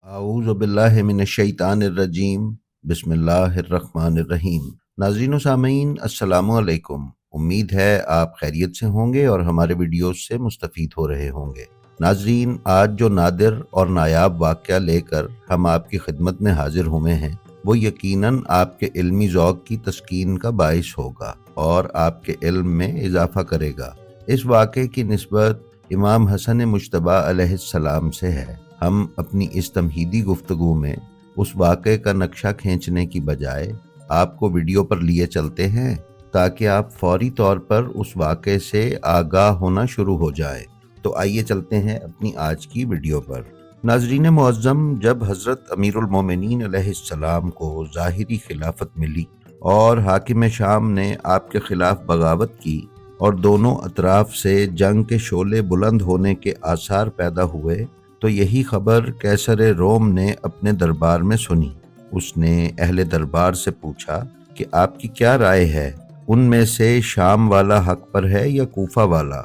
اعوذ باللہ من الشیطان الرجیم بسم اللہ الرحمن الرحیم۔ ناظرین و سامعین السلام علیکم۔ امید ہے آپ خیریت سے ہوں گے اور ہمارے ویڈیوز سے مستفید ہو رہے ہوں گے۔ ناظرین، آج جو نادر اور نایاب واقعہ لے کر ہم آپ کی خدمت میں حاضر ہوئے ہیں وہ یقیناً آپ کے علمی ذوق کی تسکین کا باعث ہوگا اور آپ کے علم میں اضافہ کرے گا۔ اس واقعے کی نسبت امام حسن مجتبیٰ علیہ السلام سے ہے۔ ہم اپنی اس تمہیدی گفتگو میں اس واقعے کا نقشہ کھینچنے کی بجائے آپ کو ویڈیو پر لیے چلتے ہیں تاکہ آپ فوری طور پر اس واقعے سے آگاہ ہونا شروع ہو جائیں۔ تو آئیے چلتے ہیں اپنی آج کی ویڈیو پر۔ ناظرین معظم، جب حضرت امیر المومنین علیہ السلام کو ظاہری خلافت ملی اور حاکم شام نے آپ کے خلاف بغاوت کی اور دونوں اطراف سے جنگ کے شعلے بلند ہونے کے آثار پیدا ہوئے، تو یہی خبر قیصر روم نے اپنے دربار میں سنی۔ اس نے اہل دربار سے پوچھا کہ آپ کی کیا رائے ہے، ان میں سے شام والا حق پر ہے یا کوفہ والا؟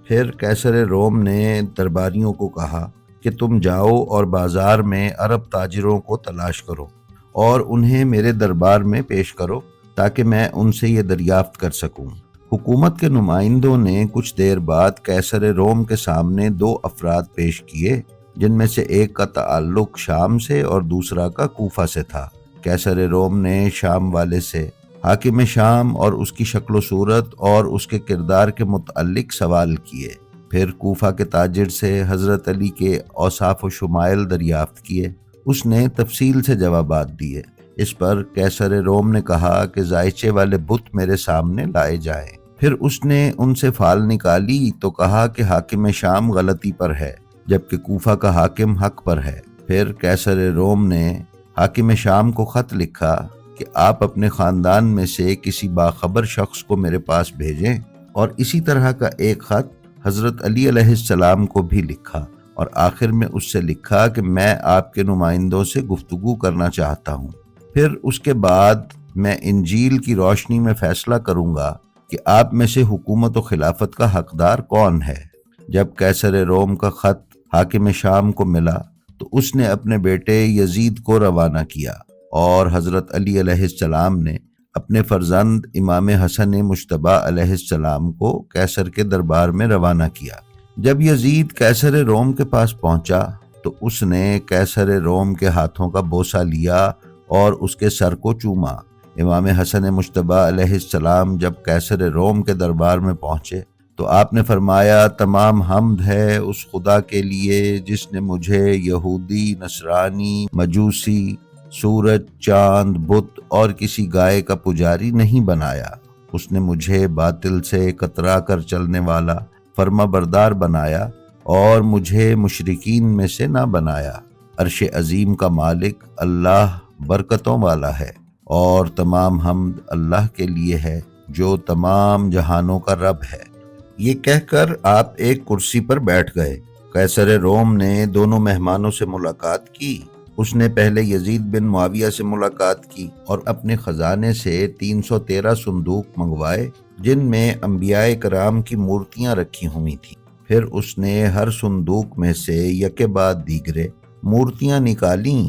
پھر قیصر روم نے درباریوں کو کہا کہ تم جاؤ اور بازار میں عرب تاجروں کو تلاش کرو اور انہیں میرے دربار میں پیش کرو تاکہ میں ان سے یہ دریافت کر سکوں۔ حکومت کے نمائندوں نے کچھ دیر بعد قیصر روم کے سامنے دو افراد پیش کیے، جن میں سے ایک کا تعلق شام سے اور دوسرا کا کوفہ سے تھا۔ قیصر روم نے شام والے سے حاکم شام اور اس کی شکل و صورت اور اس کے کردار کے متعلق سوال کیے، پھر کوفہ کے تاجر سے حضرت علی کے اوصاف و شمائل دریافت کیے۔ اس نے تفصیل سے جوابات دیے۔ اس پر قیصر روم نے کہا کہ ذائچے والے بت میرے سامنے لائے جائیں۔ پھر اس نے ان سے فال نکالی تو کہا کہ حاکم شام غلطی پر ہے جبکہ کوفہ کا حاکم حق پر ہے۔ پھر قیصر روم نے حاکم شام کو خط لکھا کہ آپ اپنے خاندان میں سے کسی باخبر شخص کو میرے پاس بھیجیں، اور اسی طرح کا ایک خط حضرت علی علیہ السلام کو بھی لکھا، اور آخر میں اس سے لکھا کہ میں آپ کے نمائندوں سے گفتگو کرنا چاہتا ہوں۔ پھر اس کے بعد میں انجیل کی روشنی میں فیصلہ کروں گا کہ آپ میں سے حکومت و خلافت کا حقدار کون ہے۔ جب قیصر روم کا خط حاکم شام کو ملا تو اس نے اپنے بیٹے یزید کو روانہ کیا، اور حضرت علی علیہ السلام نے اپنے فرزند امام حسن مجتبیٰ علیہ السلام کو قیصر کے دربار میں روانہ کیا۔ جب یزید قیصر روم کے پاس پہنچا تو اس نے قیصر روم کے ہاتھوں کا بوسہ لیا اور اس کے سر کو چوما۔ امام حسن مجتبیٰ علیہ السلام جب قیصر روم کے دربار میں پہنچے تو آپ نے فرمایا، تمام حمد ہے اس خدا کے لیے جس نے مجھے یہودی، نصرانی، مجوسی، سورج، چاند، بت اور کسی گائے کا پجاری نہیں بنایا۔ اس نے مجھے باطل سے کترا کر چلنے والا فرما بردار بنایا اور مجھے مشرکین میں سے نہ بنایا۔ عرش عظیم کا مالک اللہ برکتوں والا ہے، اور تمام حمد اللہ کے لیے ہے جو تمام جہانوں کا رب ہے۔ یہ کہہ کر آپ ایک کرسی پر بیٹھ گئے۔ قیصر روم نے دونوں مہمانوں سے ملاقات کی۔ اس نے پہلے یزید بن معاویہ سے ملاقات کی اور اپنے خزانے سے 313 صندوق منگوائے جن میں انبیاء کرام کی مورتیاں رکھی ہوئی تھیں۔ پھر اس نے ہر صندوق میں سے یکے بعد دیگرے مورتیاں نکالیں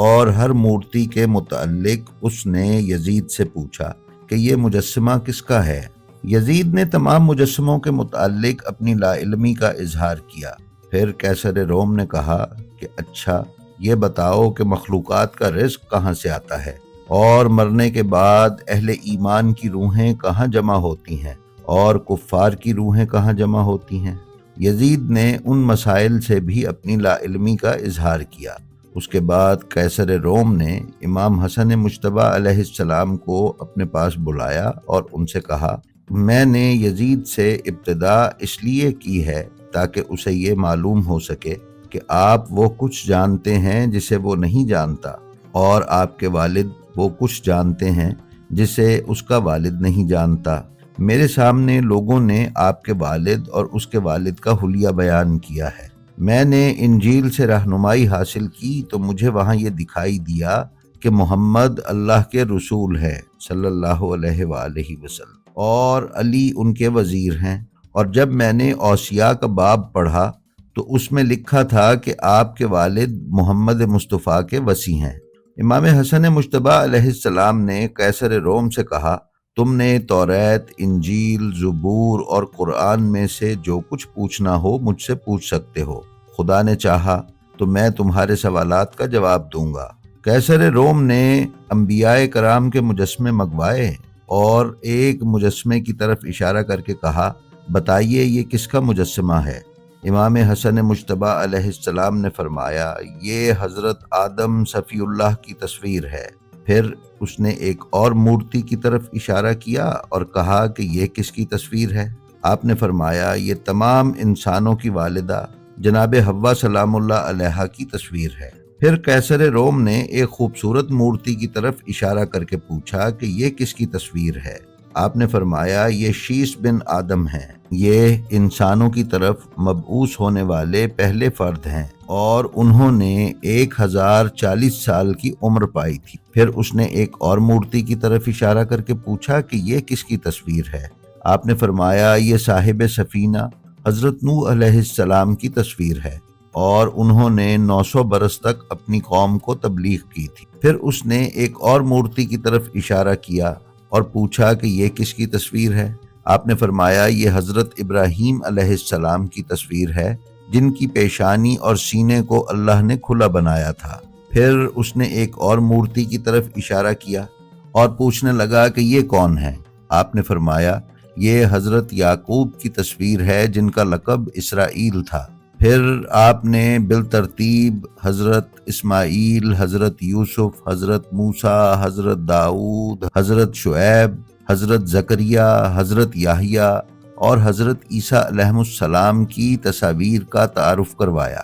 اور ہر مورتی کے متعلق اس نے یزید سے پوچھا کہ یہ مجسمہ کس کا ہے۔ یزید نے تمام مجسموں کے متعلق اپنی لا علمی کا اظہار کیا۔ پھر قیصر روم نے کہا کہ اچھا یہ بتاؤ کہ مخلوقات کا رزق کہاں سے آتا ہے، اور مرنے کے بعد اہل ایمان کی روحیں کہاں جمع ہوتی ہیں اور کفار کی روحیں کہاں جمع ہوتی ہیں۔ یزید نے ان مسائل سے بھی اپنی لا علمی کا اظہار کیا۔ اس کے بعد قیصر روم نے امام حسن مجتبیٰ علیہ السلام کو اپنے پاس بلایا اور ان سے کہا، میں نے یزید سے ابتدا اس لیے کی ہے تاکہ اسے یہ معلوم ہو سکے کہ آپ وہ کچھ جانتے ہیں جسے وہ نہیں جانتا، اور آپ کے والد وہ کچھ جانتے ہیں جسے اس کا والد نہیں جانتا۔ میرے سامنے لوگوں نے آپ کے والد اور اس کے والد کا حلیہ بیان کیا ہے۔ میں نے انجیل سے رہنمائی حاصل کی تو مجھے وہاں یہ دکھائی دیا کہ محمد اللہ کے رسول ہے صلی اللہ علیہ وآلہ وسلم، اور علی ان کے وزیر ہیں، اور جب میں نے اوصیاء کا باب پڑھا تو اس میں لکھا تھا کہ آپ کے والد محمد مصطفیٰ کے وصی ہیں۔ امام حسن مجتبیٰ علیہ السلام نے قیصر روم سے کہا، تم نے توریت، انجیل، زبور اور قرآن میں سے جو کچھ پوچھنا ہو مجھ سے پوچھ سکتے ہو، خدا نے چاہا تو میں تمہارے سوالات کا جواب دوں گا۔ قیصر روم نے انبیاء کرام کے مجسمے منگوائے اور ایک مجسمے کی طرف اشارہ کر کے کہا، بتائیے یہ کس کا مجسمہ ہے؟ امام حسن مجتبیٰ علیہ السلام نے فرمایا، یہ حضرت آدم صفی اللہ کی تصویر ہے۔ پھر اس نے ایک اور مورتی کی طرف اشارہ کیا اور کہا کہ یہ کس کی تصویر ہے؟ آپ نے فرمایا، یہ تمام انسانوں کی والدہ جناب حوا سلام اللہ علیہا کی تصویر ہے۔ پھر قیصر روم نے ایک خوبصورت مورتی کی طرف اشارہ کر کے پوچھا کہ یہ کس کی تصویر ہے؟ آپ نے فرمایا، یہ شیس بن آدم ہیں، یہ انسانوں کی طرف مبعوث ہونے والے پہلے فرد ہیں اور انہوں نے 1040 سال کی عمر پائی تھی۔ پھر اس نے ایک اور مورتی کی طرف اشارہ کر کے پوچھا کہ یہ کس کی تصویر ہے؟ آپ نے فرمایا، یہ صاحب سفینہ حضرت نوح علیہ السلام کی تصویر ہے اور انہوں نے 900 برس تک اپنی قوم کو تبلیغ کی تھی۔ پھر اس نے ایک اور مورتی کی طرف اشارہ کیا اور پوچھا کہ یہ کس کی تصویر ہے؟ آپ نے فرمایا، یہ حضرت ابراہیم علیہ السلام کی تصویر ہے، جن کی پیشانی اور سینے کو اللہ نے کھلا بنایا تھا۔ پھر اس نے ایک اور مورتی کی طرف اشارہ کیا اور پوچھنے لگا کہ یہ کون ہے؟ آپ نے فرمایا، یہ حضرت یعقوب کی تصویر ہے، جن کا لقب اسرائیل تھا۔ پھر آپ نے بالترتیب حضرت اسماعیل، حضرت یوسف، حضرت موسیٰ، حضرت داؤد، حضرت شعیب، حضرت زکریا، حضرت یحییٰ اور حضرت عیسیٰ علیہ السلام کی تصاویر کا تعارف کروایا۔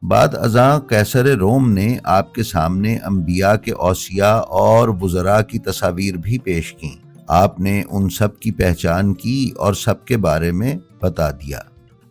بعد ازاں قیصر روم نے آپ کے سامنے انبیاء کے اوصیاء اور وزراء کی تصاویر بھی پیش کیں۔ آپ نے ان سب کی پہچان کی اور سب کے بارے میں بتا دیا۔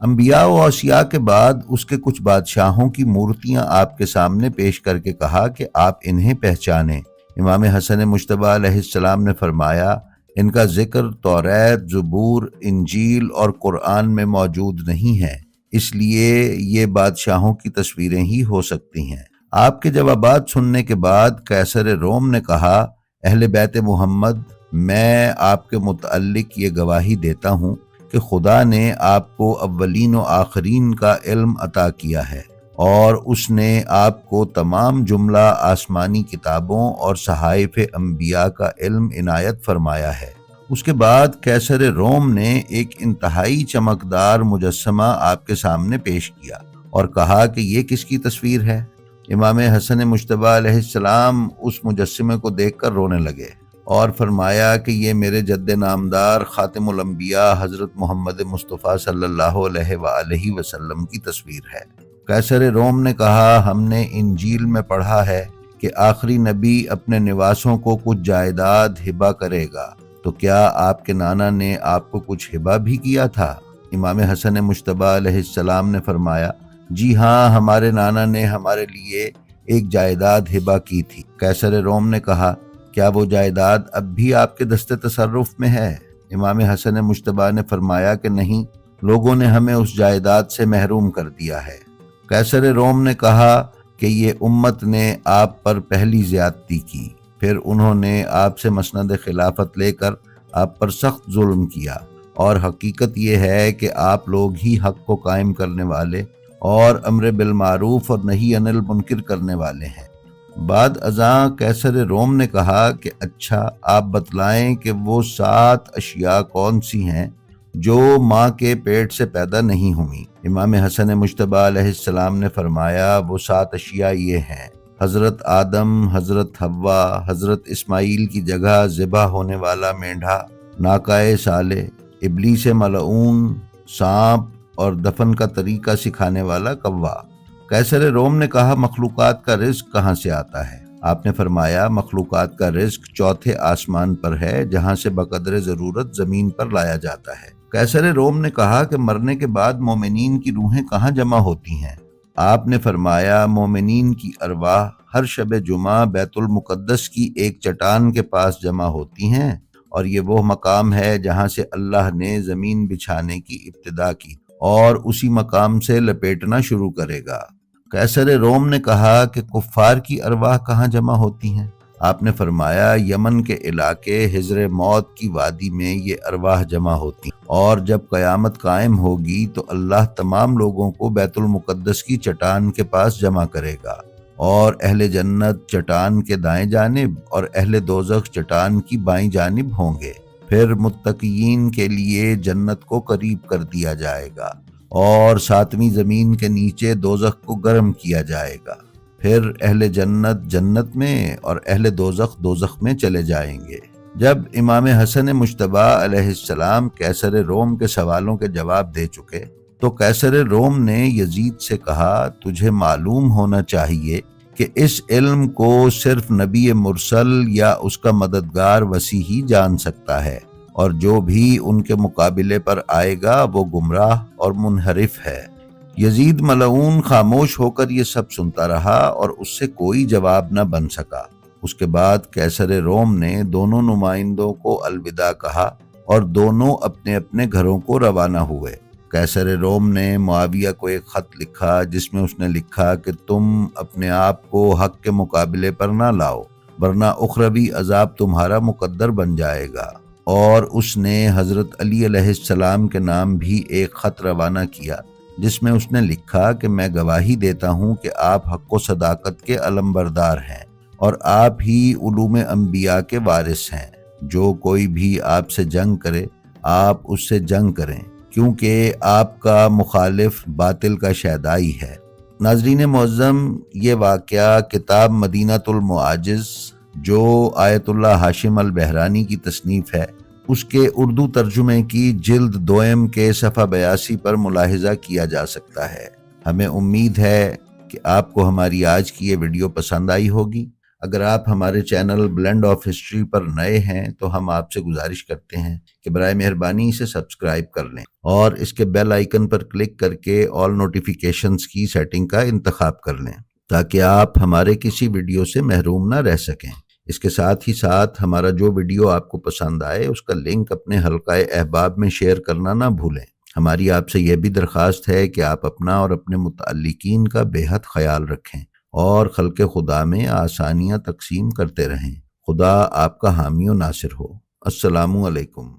انبیاء و اوصیاء کے بعد اس کے کچھ بادشاہوں کی مورتیاں آپ کے سامنے پیش کر کے کہا کہ آپ انہیں پہچانیں۔ امام حسن مجتبیٰ علیہ السلام نے فرمایا، ان کا ذکر توریت، زبور، انجیل اور قرآن میں موجود نہیں ہے، اس لیے یہ بادشاہوں کی تصویریں ہی ہو سکتی ہیں۔ آپ کے جوابات سننے کے بعد قیصر روم نے کہا، اہل بیت محمد، میں آپ کے متعلق یہ گواہی دیتا ہوں کہ خدا نے آپ کو اولین و آخرین کا علم عطا کیا ہے اور اس نے آپ کو تمام جملہ آسمانی کتابوں اور صحائف انبیاء کا علم عنایت فرمایا ہے۔ اس کے بعد قیصر روم نے ایک انتہائی چمکدار مجسمہ آپ کے سامنے پیش کیا اور کہا کہ یہ کس کی تصویر ہے؟ امام حسن مجتبیٰ علیہ السلام اس مجسمے کو دیکھ کر رونے لگے اور فرمایا کہ یہ میرے جد نامدار خاتم الانبیاء حضرت محمد مصطفیٰ صلی اللہ علیہ وآلہ وسلم کی تصویر ہے۔ قیصر روم نے کہا، ہم نے انجیل میں پڑھا ہے کہ آخری نبی اپنے نواسوں کو کچھ جائیداد ہبہ کرے گا، تو کیا آپ کے نانا نے آپ کو کچھ ہبہ بھی کیا تھا؟ امام حسن مجتبیٰ علیہ السلام نے فرمایا، جی ہاں، ہمارے نانا نے ہمارے لیے ایک جائیداد ہبہ کی تھی۔ قیصر روم نے کہا، کیا وہ جائیداد اب بھی آپ کے دست تصرف میں ہے؟ امام حسن مجتبیٰ نے فرمایا کہ نہیں، لوگوں نے ہمیں اس جائیداد سے محروم کر دیا ہے۔ قیصر روم نے کہا کہ یہ امت نے آپ پر پہلی زیادتی کی، پھر انہوں نے آپ سے مسند خلافت لے کر آپ پر سخت ظلم کیا، اور حقیقت یہ ہے کہ آپ لوگ ہی حق کو قائم کرنے والے اور امر بالمعروف اور نہی عن المنکر کرنے والے ہیں۔ بعد ازاں قیصر روم نے کہا کہ اچھا، آپ بتلائیں کہ وہ 7 اشیاء کون سی ہیں جو ماں کے پیٹ سے پیدا نہیں ہوئیں؟ امام حسن مجتبیٰ علیہ السلام نے فرمایا، وہ 7 اشیاء یہ ہیں: حضرت آدم، حضرت حوا، حضرت اسماعیل کی جگہ ذبح ہونے والا مینڈھا، ناقہ صالح، ابلیس ملعون، سانپ اور دفن کا طریقہ سکھانے والا کوا۔ قیصر روم نے کہا، مخلوقات کا رزق کہاں سے آتا ہے؟ آپ نے فرمایا، مخلوقات کا رزق 4تھے آسمان پر ہے، جہاں سے بقدر ضرورت زمین پر لایا جاتا ہے۔ قیصر روم نے کہا کہ مرنے کے بعد مومنین کی روحیں کہاں جمع ہوتی ہیں؟ آپ نے فرمایا، مومنین کی ارواح ہر شب جمعہ بیت المقدس کی ایک چٹان کے پاس جمع ہوتی ہیں، اور یہ وہ مقام ہے جہاں سے اللہ نے زمین بچھانے کی ابتدا کی، اور اسی مقام سے لپیٹنا شروع کرے گا۔ قیصر روم نے کہا کہ کفار کی ارواح کہاں جمع ہوتی ہیں؟ آپ نے فرمایا یمن کے علاقے حجر موت کی وادی میں یہ ارواح جمع ہوتی ہیں، اور جب قیامت قائم ہوگی تو اللہ تمام لوگوں کو بیت المقدس کی چٹان کے پاس جمع کرے گا، اور اہل جنت چٹان کے دائیں جانب اور اہل دوزخ چٹان کی بائیں جانب ہوں گے۔ پھر متقین کے لیے جنت کو قریب کر دیا جائے گا، اور ساتویں زمین کے نیچے دوزخ کو گرم کیا جائے گا۔ پھر اہل جنت جنت میں اور اہل دوزخ دوزخ میں چلے جائیں گے۔ جب امام حسن مجتبی علیہ السلام قیصر روم کے سوالوں کے جواب دے چکے تو قیصر روم نے یزید سے کہا تجھے معلوم ہونا چاہیے کہ اس علم کو صرف نبی مرسل یا اس کا مددگار وصی ہی جان سکتا ہے، اور جو بھی ان کے مقابلے پر آئے گا وہ گمراہ اور منحرف ہے۔ یزید ملعون خاموش ہو کر یہ سب سنتا رہا اور اس سے کوئی جواب نہ بن سکا۔ اس کے بعد قیصر روم نے دونوں نمائندوں کو الوداع کہا اور دونوں اپنے اپنے گھروں کو روانہ ہوئے۔ قیصر روم نے معاویہ کو ایک خط لکھا جس میں اس نے لکھا کہ تم اپنے آپ کو حق کے مقابلے پر نہ لاؤ ورنہ اخروی عذاب تمہارا مقدر بن جائے گا، اور اس نے حضرت علی علیہ السلام کے نام بھی ایک خط روانہ کیا جس میں اس نے لکھا کہ میں گواہی دیتا ہوں کہ آپ حق و صداقت کے علمبردار ہیں اور آپ ہی علوم انبیاء کے وارث ہیں۔ جو کوئی بھی آپ سے جنگ کرے آپ اس سے جنگ کریں، کیونکہ آپ کا مخالف باطل کا شیدائی ہے۔ ناظرین معظم، یہ واقعہ کتاب مدینۃ المعاجز جو آیت اللہ ہاشم البحرانی کی تصنیف ہے اس کے اردو ترجمے کی جلد دوئم کے صفحہ 82 پر ملاحظہ کیا جا سکتا ہے۔ ہمیں امید ہے کہ آپ کو ہماری آج کی یہ ویڈیو پسند آئی ہوگی۔ اگر آپ ہمارے چینل بلینڈ آف ہسٹری پر نئے ہیں تو ہم آپ سے گزارش کرتے ہیں کہ برائے مہربانی اسے سبسکرائب کر لیں اور اس کے بیل آئیکن پر کلک کر کے آل نوٹیفیکیشنز کی سیٹنگ کا انتخاب کر لیں تاکہ آپ ہمارے کسی ویڈیو سے محروم نہ رہ سکیں۔ اس کے ساتھ ہی ساتھ ہمارا جو ویڈیو آپ کو پسند آئے اس کا لنک اپنے حلقہ احباب میں شیئر کرنا نہ بھولیں۔ ہماری آپ سے یہ بھی درخواست ہے کہ آپ اپنا اور اپنے متعلقین کا بے حد خیال رکھیں اور خلق خدا میں آسانیاں تقسیم کرتے رہیں۔ خدا آپ کا حامی و ناصر ہو۔ السلام علیکم۔